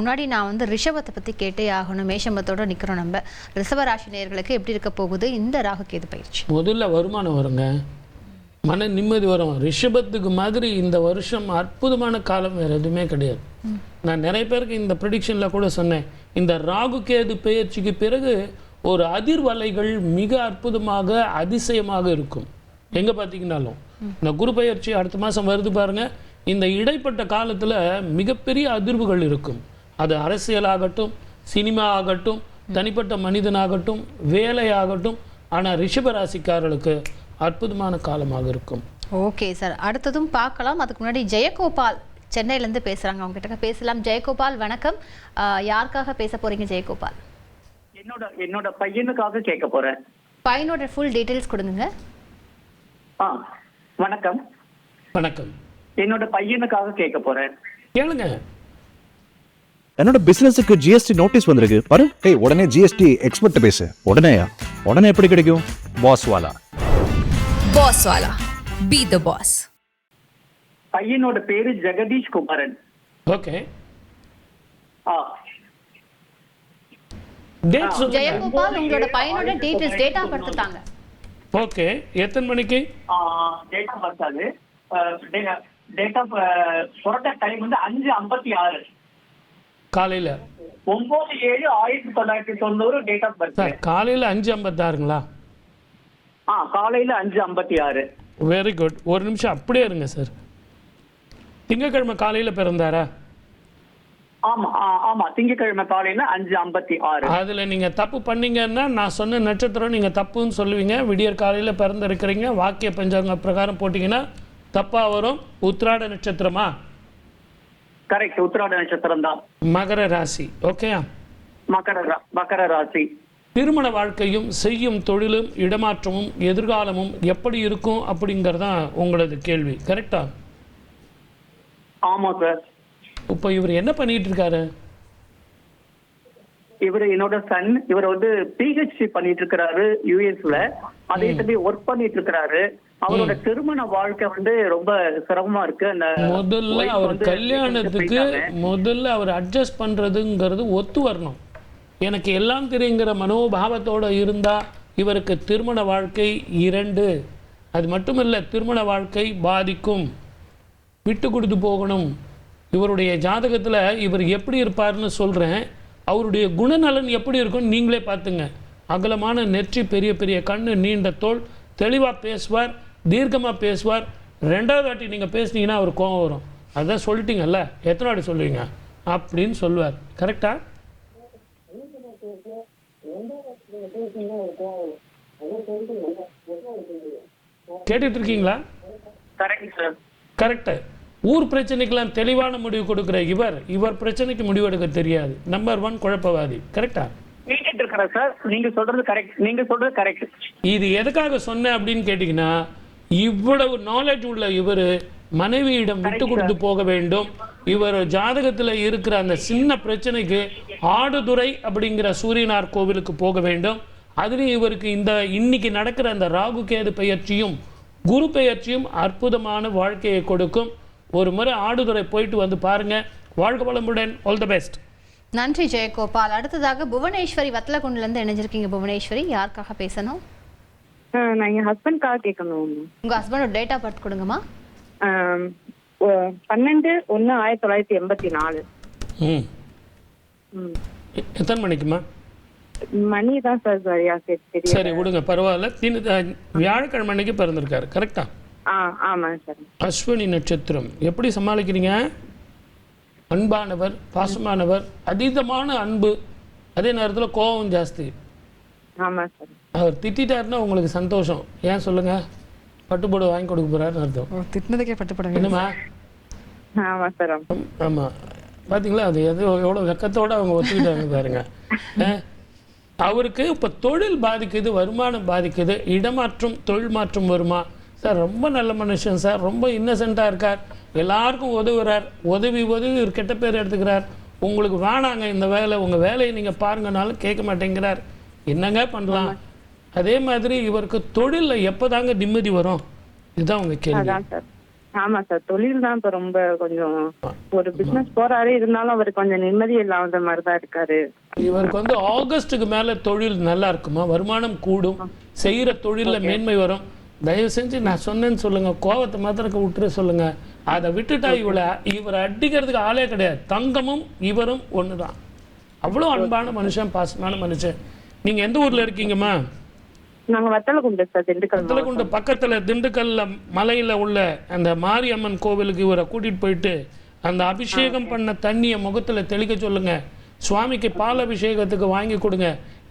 முன்னாடி நான் வந்து ரிஷபத்தை பற்றி கேட்டே ஆகணும். மேஷமத்தோட நிற்கிறோம். நம்ம ரிஷபராசி நேயர்களுக்கு எப்படி இருக்க போகுது இந்த ராகு கேது பயிற்சி? முதல்ல வருமானம் வருங்க, மன நிம்மதி வரும். ரிஷபத்துக்கு மாதிரி இந்த வருஷம் அற்புதமான காலம் வேறு எதுவுமே கிடையாது. நான் நிறைய பேருக்கு இந்த ப்ரிடிக்ஷனில் கூட சொன்னேன், இந்த ராகு கேது பெயர்ச்சிக்கு பிறகு ஒரு அதிர்வலைகள் மிக அற்புதமாக அதிசயமாக இருக்கும். எங்கே பார்த்தீங்கன்னாலும் இந்த குரு பயிற்சி அடுத்த மாதம் வருது பாருங்க, இந்த இடைப்பட்ட காலத்தில் மிகப்பெரிய அதிர்வுகள் இருக்கும். அது அரசியலாகட்டும், சினிமா ஆகட்டும், தனிப்பட்ட மனிதனாகட்டும், வேலையாகட்டும். ஆனால் ரிஷபராசிக்காரர்களுக்கு அற்புதமான காலமாக இருக்கும். ஓகே சார், அடுத்ததும் பார்க்கலாம். அதுக்கு முன்னாடி ஜெயகோபால் சென்னையிலேருந்து பேசுகிறாங்க, அவங்க கிட்ட பேசலாம். ஜெயகோபால் வணக்கம். யாருக்காக பேச போறீங்க ஜெயகோபால்? என்னோட பையனுக்காக கேட்க போறேன். பையனோட ஃபுல் டீடைல்ஸ் கொடுங்க. வணக்கம். வணக்கம். என்னோட பையனுக்காக கேட்க போறேன். கேளுங்க. என்னோட பிசினஸுக்கு ஜிஎஸ்டி நோட்டீஸ் வந்திருக்கு பாரு. ஏய், உடனே ஜிஎஸ்டி எக்ஸ்பர்ட் பேசு. உடனே எப்படி கிடைக்கும்? பாஸ் வாலா பி தி பாஸ். பையனோட பேரு ஜெகதீஷ் குமாரன். ஓகே. ஜெயகோபால் உங்களோட பையனோட டீடைல்ஸ் டேட் ஆஃப் பர்த் தாங்க. ஓகே. எத்தனை மணிக்கு? டேட் ஆஃப் பர்த் அது டேட் ஆஃப் புறட்ட டைம் வந்து 5:56 காலையில். 9/7/1990 டேட் ஆஃப் பர்த். சார் காலையில் 5:56ங்களா? காலையில 5:56. Very good. ஒரு நிமிஷம் அப்படியே இருங்க சார். திங்கக்கிழமை காலையில் பிறந்தாரா? ஆமா திங்கக்கிழமை காலையில 5:56. அதில் நீங்கள் தப்பு பண்ணீங்கன்னா நான் சொன்ன நட்சத்திரம் நீங்கள் தப்புன்னு சொல்லுவீங்க. விடியற் காலையில் பிறந்திருக்கிறீங்க, வாக்கிய பஞ்சாங்க பிரகாரம் போட்டிங்கன்னா தப்பாக வரும். உத்திராட நட்சத்திரமா? கரெக்ட், உத்திராட நட்சத்திரம் தான். மகர ராசி. ஓகே. மகர ராசி. திருமண வாழ்க்கையும் செய்யும் தொழிலும் இடமாற்றமும் எதிர்காலமும் எப்படி இருக்கும் அப்படிங்கிறதான் உங்களது கேள்வி. கரெக்டா? ஆமா சார். இப்போ இவர் என்ன பண்ணிட்டு இருக்காரு? இவர் என்னோட சன். இவர் வந்து பிஹெச்டி பண்ணிட்டு இருக்கிறாரு யுஎஸ்ல. அதே தம்பி ஒர்க் பண்ணிட்டு இருக்கிறாரு. அவரோட திருமண வாழ்க்கை வந்து ரொம்ப சிரமமா இருக்கு. அந்த முதல்ல அவர் கல்யாணத்துக்கு முதல்ல அவர் அட்ஜஸ்ட் பண்றதுங்கிறது ஒத்து வரணும். எனக்கு எல்லாம் தெரியுங்கிற மனோபாவத்தோட இருந்தா இவருக்கு திருமண வாழ்க்கை 2. அது மட்டும் இல்லை, திருமண வாழ்க்கை பாதிக்கும். விட்டு கொடுத்து போகணும். இவருடைய ஜாதகத்தில் இவர் எப்படி இருப்பார்னு சொல்கிறேன். அவருடைய குணநலன் எப்படி இருக்கும்னு நீங்களே பார்த்துங்க. அகலமான நெற்றி, பெரிய பெரிய கண்ணு, நீண்ட தோள், தெளிவாக பேசுவார், தீர்க்கமாக பேசுவார். 2வது வாட்டி நீங்கள் பேசுனீங்கன்னா அவர் கோபம் வரும். அதான் சொல்லிட்டீங்கல்ல, எத்தனை வாட்டி சொல்லுவீங்க அப்படின்னு சொல்லுவார். கரெக்டா? கேட்டுட்டு இருக்கீங்களா? Correct sir. கரெக்டு. ஊர் பிரச்சனைக்கெல்லாம் தெளிவான முடிவு கொடுக்குற இவர் பிரச்சனைக்கு முடிவெடுக்க தெரியாது. நம்பர் 1 குழப்பவாதி. கரெக்டா? சார் நீங்க சொல்றது கரெக்ட். இது எதுக்காக சொன்னேன் அப்படின்னு கேட்டீங்கன்னா, இவ்வளவு நாலேஜ் உள்ள இவர் மனைவியிடம் விட்டு கொடுத்து போக வேண்டும். இவர் ஜாதகத்தில் இருக்கிற அந்த சின்ன பிரச்சனைக்கு ஆடுதுறை அப்படிங்கிற சூரியனார் கோவிலுக்கு போக வேண்டும். அதுலேயும் இவருக்கு இன்னைக்கு நடக்கிற அந்த ராகு கேது பெயர்ச்சியும் குரு பெயர்ச்சியும் அற்புதமான வாழ்க்கையை கொடுக்கும். ஒரு முறை ஆடுதுறை போயிட்டு வந்து பாருங்க. வாழ்க வளமுடன். All the best. நன்றி ஜெயகோபால். அடுத்ததாக புவனேஸ்வரி வத்தலகுண்டிலேருந்து இணைஞ்சிருக்கீங்க. புவனேஸ்வரி, யாருக்காக பேசணும்? நான் என் ஹஸ்பண்ட்காக கேட்கணும். உங்க ஹஸ்பண்டோட டேட் ஆஃப் பர்த் கொடுங்கம்மா. 12/1/1984. எத்தனை மணிக்குமா? மணி தான் சார் சரியா தெரியும். சரி விடுங்க, பரவாயில்ல. வியாழக்கிழமை அன்னைக்கு பிறந்திருக்காரு. கரெக்டா? ஆமாம் சார். அஸ்வினி நட்சத்திரம். எப்படி சமாளிக்கிறீங்க? அன்பானவர், பாசமானவர், அதீதமான அன்பு, அதே நேரத்தில் கோபம் ஜாஸ்தி. ஆமாம் சார். அவர் திட்டாருன்னா உங்களுக்கு சந்தோஷம். ஏன் சொல்லுங்க? பட்டுப்போடு வாங்கி கொடுக்க போறாருன்னு அர்த்தம். திட்டினதுக்கே பட்டுப்படும். என்னம்மா? ஆமாம் சார். ஆமாம். பார்த்தீங்களா? அது எவ்வளோ வெக்கத்தோடு அவங்க ஒத்துக்கிட்டாங்க பாருங்க. அவருக்கு இப்போ தொழில் பாதிக்குது, வருமானம் பாதிக்குது, இடமாற்றம், தொழில் மாற்றம் வருமா? சார் ரொம்ப நல்ல மனுஷன் சார், ரொம்ப இன்னசென்ட்டாக இருக்கார், எல்லாருக்கும் உதவுறார், உதவி கெட்ட பேர் எடுத்துக்கிறார். உங்களுக்கு வேணாங்க இந்த வேலை, உங்கள் வேலையை நீங்கள் பாருங்கனாலும் கேட்க மாட்டேங்கிறார். என்னங்க பண்ணலாம்? அதே மாதிரி இவருக்கு தொழிலில் எப்போதாங்க நிம்மதி வரும்? இதுதான் உங்கள் கேள்வி. ஆமா சார், தொழில் தான் இப்ப ரொம்ப கொஞ்சம் ஒரு பிசினஸ் போறாரு, இருந்தாலும் அவர் கொஞ்சம் நிம்மதி இல்லாத மாதிரி தான் இருக்காரு. இவருக்கு வந்து ஆகஸ்டுக்கு மேல தொழில் நல்லா இருக்குமா, வருமானம் கூடும், செய்யற தொழில்ல மேன்மை வரும். தயவு செஞ்சு நான் சொன்னேன்னு சொல்லுங்க, கோவத்தை மாத்திரக்க விட்டுரு சொல்லுங்க. அதை விட்டுட்டா இவரை அடிக்கிறதுக்கு ஆளே கிடையாது. தங்கமும் இவரும் ஒண்ணுதான். அவ்வளோ அன்பான மனுஷன், பாசமான மனுஷன். நீங்க எந்த ஊர்ல இருக்கீங்கம்மா? நாங்க வத்தலகுண்டு சார், திண்டுக்கல். வத்தலகுண்டு பக்கத்துல திண்டுக்கல்ல மலையில உள்ள அந்த மாரியம்மன் கோவிலுக்கு இவரை கூட்டிட்டு போயிட்டு அந்த அபிஷேகம் பண்ண தண்ணியை முகத்துல தெளிக்க சொல்லுங்க. சுவாமிக்கு பால் அபிஷேகத்துக்கு வாங்கி கொடுங்க.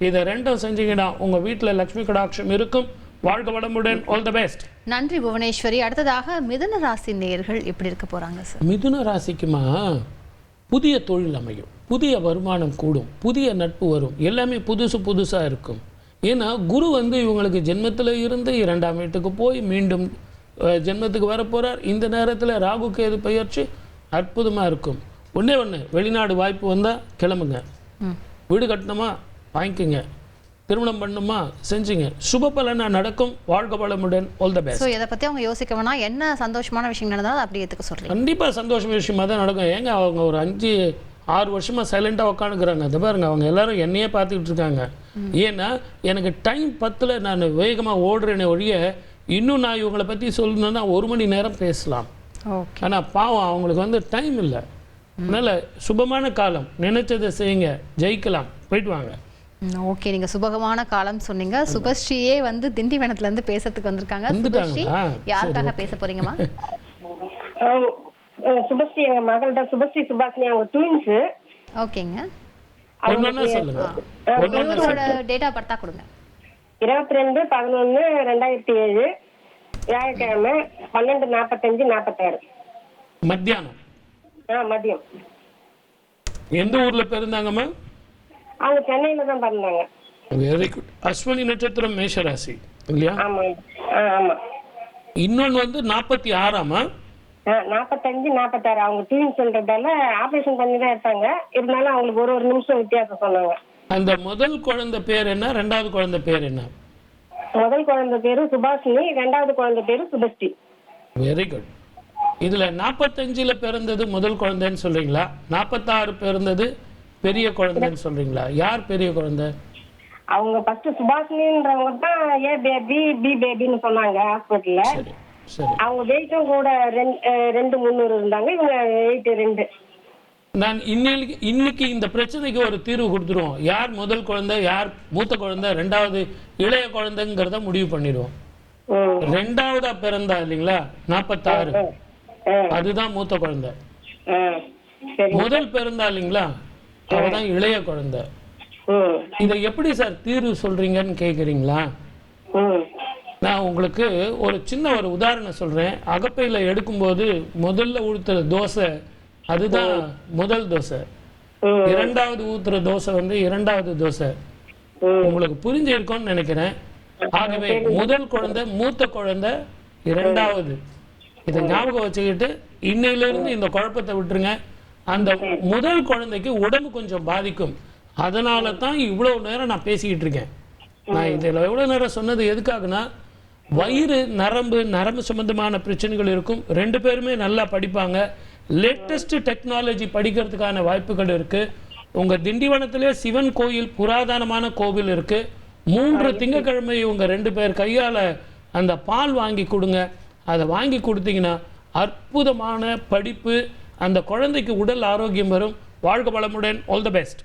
இதை ரெண்டும் செஞ்சீங்கன்னா உங்க வீட்டுல லட்சுமி கடாட்சம் இருக்கும். வாழ்க வளமுடன். All the best. நன்றி புவனேஸ்வரி. அடுத்ததாக மிதுன ராசி நேயர்கள் எப்படி இருக்க போறாங்க சார்? மிதுன ராசிக்குமா புதிய தொழில் அமையும், புதிய வருமானம் கூடும், புதிய நட்பு வரும், எல்லாமே புதுசா இருக்கும். ஏன்னா குரு வந்து இவங்களுக்கு ஜென்மத்தில் இருந்து 2ஆம் வீட்டுக்கு போய் மீண்டும் ஜென்மத்துக்கு வரப்போறார். இந்த நேரத்தில் ராகு கேது பயிற்சி அற்புதமா இருக்கும். ஒண்ணே வெளிநாடு வாய்ப்பு வந்தா கிளம்புங்க. வீடு கட்டணுமா வாங்கிக்கோங்க, திருமணம் பண்ணுமா செஞ்சுங்க, சுப பலனா நடக்கும். வாழ்க வளமுடன். All the best. ஸோ இதை பத்தி அவங்க யோசிக்க வேணாம். என்ன சந்தோஷமான விஷயம் நடந்தாலும் அப்படி ஏற்றுக்க சொல்றீங்க? கண்டிப்பா சந்தோஷமான விஷயமா தான் நடக்கும். ஏங்க அவங்க ஒரு 5-6 வருஷமா சைலண்டாக உட்காந்துக்கிறாங்க. அதை பாருங்க, அவங்க எல்லாரும் என்னையே பார்த்துக்கிட்டு இருக்காங்க. ஏன்னா எனக்கு டைம் பத்தில் நான் வேகமாக ஓடுறேனே ஒழிய இன்னும் நான் இவங்களை பற்றி சொல்லணும்னா 1 மணி நேரம் பேசலாம். ஆனால் பாவம் அவங்களுக்கு வந்து டைம் இல்லை. அதனால் சுபமான காலம், நினைச்சதை செய்யுங்க, ஜெயிக்கலாம். போயிட்டு வாங்க. ஓகே, நீங்க சுபகமான காலம் சொன்னீங்க. சுபஸ்ரீயே வந்து திண்டிவனத்துல இருந்து பேசுறதுக்கு வந்திருக்காங்க. சுபஸ்ரீ, யாருக்காக பேச போறீங்கம்மா? சுபஸ்ரீ எங்க மகள் தான், சுபஸ்ரீ சுபாஷினி. அவங்க ட்வின்ஸ். ஓகேங்க, சொல்லுங்க. உங்களோட டேட் ஆஃப் பர்த் கொடுங்க. 22/11/2007 வியாழக்கிழமை 12:45-46 மத்தியானம். மதியம். எந்த ஊர்ல பிறந்தாங்கம்மா? அவங்க சென்னையில தான் பிறந்தாங்க. Very good. அஸ்வினி நட்சத்திரம், மேஷராசி இல்லையா? ஆமா ஆமா. இன்னொன்னு வந்து 46ஆமா? 45-46. அவங்க ட்வின்ஸ்ன்றதால ஆபரேஷன் பண்ணி தான் எடுத்தாங்க. இருந்தாலும் அவங்களுக்கு ஒரு நிமிஷம் வித்தியாசம் சொன்னாங்க. அந்த முதல் குழந்தை பேர் என்ன, 2வது குழந்தை பேர் என்ன? முதல் குழந்தை பேரு சுபாஷினி, 2வது குழந்தை பேரு சுபஸ்ரீ. Very good. இதுல 45ல பிறந்தது முதல் குழந்தைன்னு சொல்றீங்களா, 46 பிறந்தது பெரிய குழந்தைன்னு சொல்றீங்களா? யார் பெரிய குழந்தை? அவங்க ஃபர்ஸ்ட் சுபாஷினின்றவங்க தான் ஏ பேபி பி பேபின்னு சொன்னாங்க ஹாஸ்பிட்டல்ல. சரி. அவங்க வெயிட்டும் கூட 2-300 இருந்தாங்க. இவங்க வெயிட் 2. நான் இன்னைக்கு இந்த பிரச்சனைக்கு ஒரு தீர்வு கொடுத்துருவோம். யார் முதல் குழந்தை, யார் மூத்த குழந்தை, 2வது இளைய குழந்தைங்கிறத முடிவு பண்ணிடுவோம். 2வதா பிறந்தா இல்லைங்களா 46, அதுதான் மூத்த குழந்தை. முதல் பிறந்தா இல்லைங்களா, அவதான் இளைய குழந்தை. இதை எப்படி சார் தீர்வு சொல்றீங்கன்னு கேக்குறீங்களா? நான் உங்களுக்கு ஒரு சின்ன ஒரு உதாரணம் சொல்றேன். அகப்பையில எடுக்கும்போது முதல்ல ஊத்துற தோசை அதுதான் முதல் தோசை, 2வது ஊத்துற தோசை வந்து 2வது தோசை. உங்களுக்கு புரிஞ்சிருக்கும்னு நினைக்கிறேன். ஆகவே முதல் குழந்தை மூத்த குழந்தை 2வது. இதை ஞாபகம் வச்சுக்கிட்டு இன்னையில இருந்து இந்த குழப்பத்தை விட்டுருங்க. அந்த முதல் குழந்தைக்கு உடம்பு கொஞ்சம் பாதிக்கும். அதனால தான் இவ்வளவு நேரம் நான் பேசிக்கிட்டு இருக்கேன். நான் இதில் எவ்வளவு நேரம் சொன்னது எதுக்காகனா, வயிறு நரம்பு சம்பந்தமான பிரச்சனைகள் இருக்கும். 2 பேருமே நல்லா படிப்பாங்க. லேட்டஸ்ட் டெக்னாலஜி படிக்கிறதுக்கான வாய்ப்புகள் இருக்கு. உங்க திண்டிவனத்திலே சிவன் கோயில், புராதனமான கோவில் இருக்கு. 3 திங்கட்கிழமை இவங்க 2 பேர் கையால அந்த பால் வாங்கி கொடுங்க. அதை வாங்கி கொடுத்தீங்கன்னா அற்புதமான படிப்பு, அந்த குழந்தைக்கு உடல் ஆரோக்கியம் வரும். வாழ்க வளமுடன். All the best.